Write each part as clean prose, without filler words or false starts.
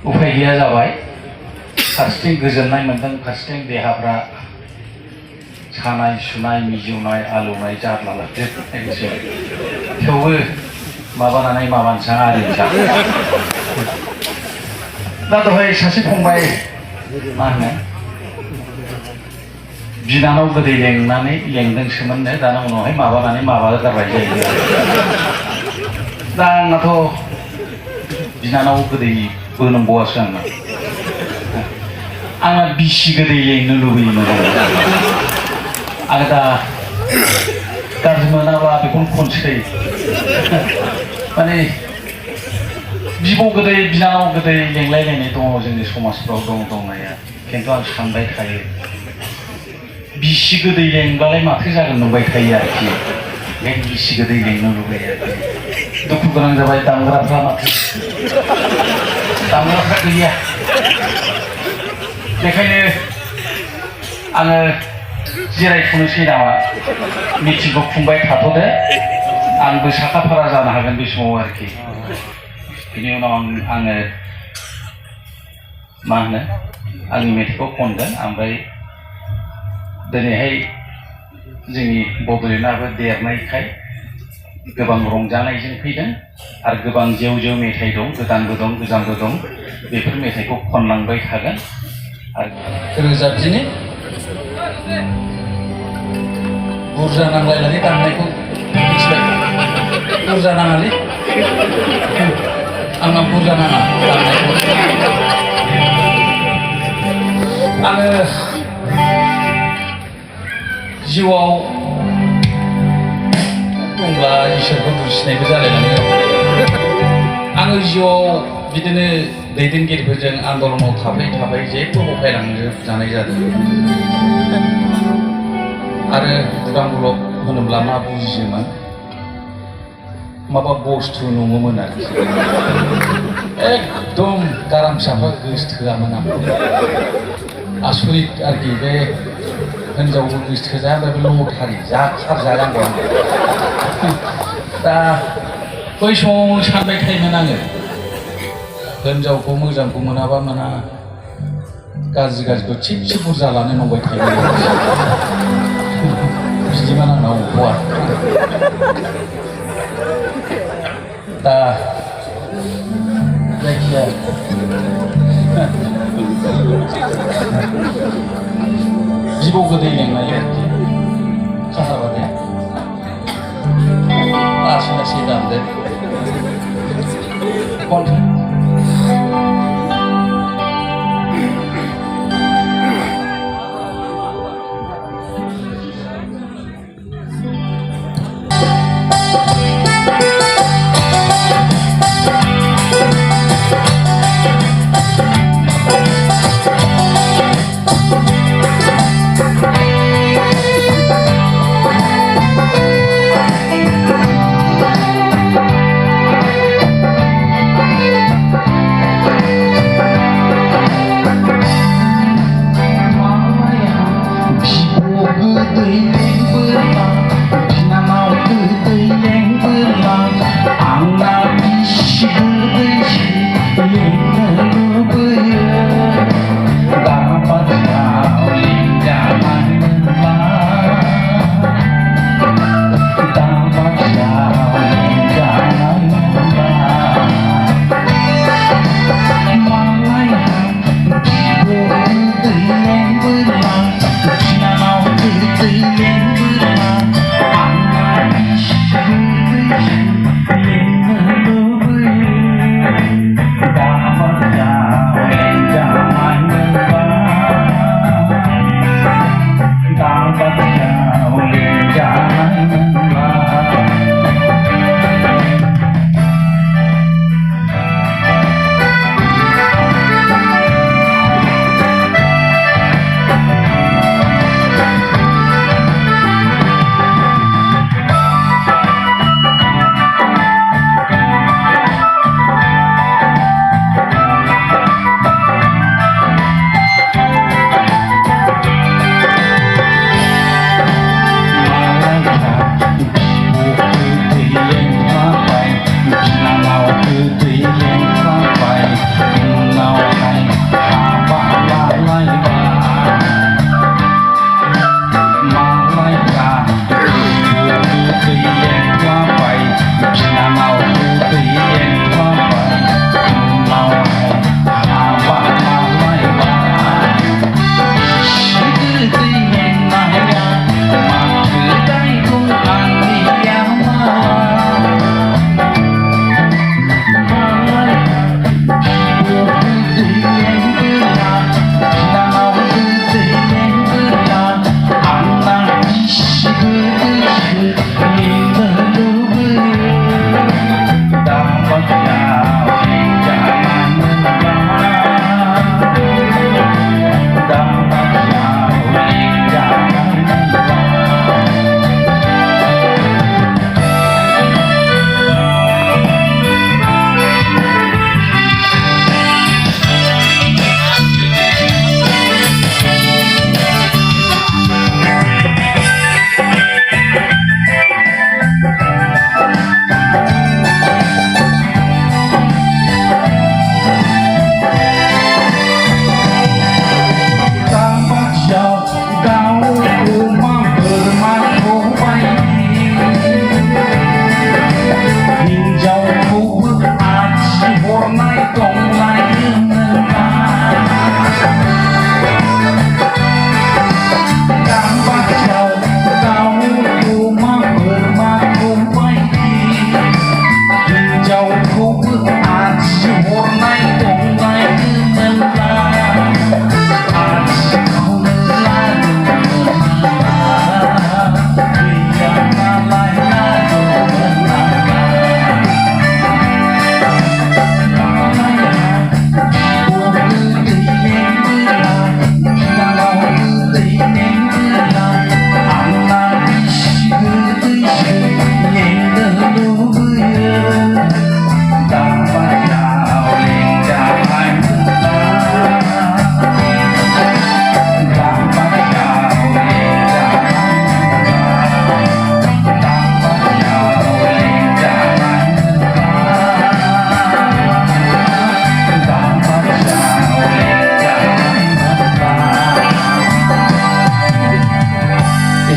उफाय गैया जाबाय फारसेथिं गोजोननाय मोनदों फारसेथिं देहाफ्रा सानाय सुनाय मिजौनाय आलौनाय जारला जोबनायसै थेवबो माबानानै माबानोसै आरिनोसै दा दहाय सासे फंबाय मा होनो बिनानाव गोदै लेंदोंसोमोननो दाना उनावहाय माबानानै माबागारबाय जायो दा आंनाथ' बिनानाव गोदैबो नंबावासो आंना बिसि गोदै लेंनो लुबैयोमोन आं दा गाज्रि मोनाबा बेखौनो खनसै माने बिब' गोदै बिनानाव गोदै लेंलायलायनाय दङ जोंनि समाजफ्राव दंनाया खिन्थु आं सानबाय थायो बिसि गोदै लेंबालाय माथो जागोन नंबाय थायो आरोखि बे बिसि गोदै लेंनो लुबैयो दुखु गोनां जाबाय दामग्राफ्रा माथो दामग्राफ्रा गैया बेखायनो आङो जिरायथ'नोसै नामा मिटिंखौ खुंबाय थाथ'दो आंबो साखाफारा जानो हागोन बे समाव आरोखि बिनि उनाव आङो मा होनो आंनि मेथाइखौ खनगोन ओमफ्राय दिनैहाय जोंनि बड'लेण्डआबो देरनायखाय गोबां रंजानायजों फैदों आरो गोबां जेव जेव मेथाइ दं गोदानबो दं गोजामबो दं बेफोर मेथाइखौ खनलांबाय थागोन आरो रोजाबदिनि बुरजा नांलायनानै दामनायखौ मिथिबाय बुरजा नाङालै आंना बुरजा नाङा दामनायखौ आङो जिउआव दंब्ला इसोरखौ दुसिनायबो जालायलाङो आङो जिउआव बिदिनो दैदेनगिरिफोरजों आन्दलनाव थाबाय जेबो बखायलांजानाय जादों आरो दुरां मुलुग होनोब्ला मा बुजियोमोन माबा बुस्थु नङोमोन आरोखि एकदम गारां फिसाफ्रा गोसोथोआमोन आं आसरित आरोखि बे हिनजावबो गोसोथोजाया बे लटारि जाखारजानांगौ आं दा बै समाव सानबाय थायोमोन आङो हिनजावखौ मोजांखौ मोनाबा मोना गाज्रिखौ थिगसे बुरजा लानो नंबाय थायोमोन बिदिमोन आंनाव हौवा दा जायखिजाया जिबौ गोदै लेंनाय आरोखि खासाबादे लासै लासै दामदो खनथो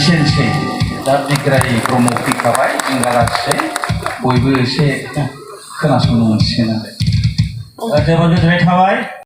एसेनोसै दा बिग्राय ब्रह्म फैखाबाय जों लागासे बयबो एसे खोनासंनो मोनसिगोन आरो जोबोद गोजोननाय थाबाय।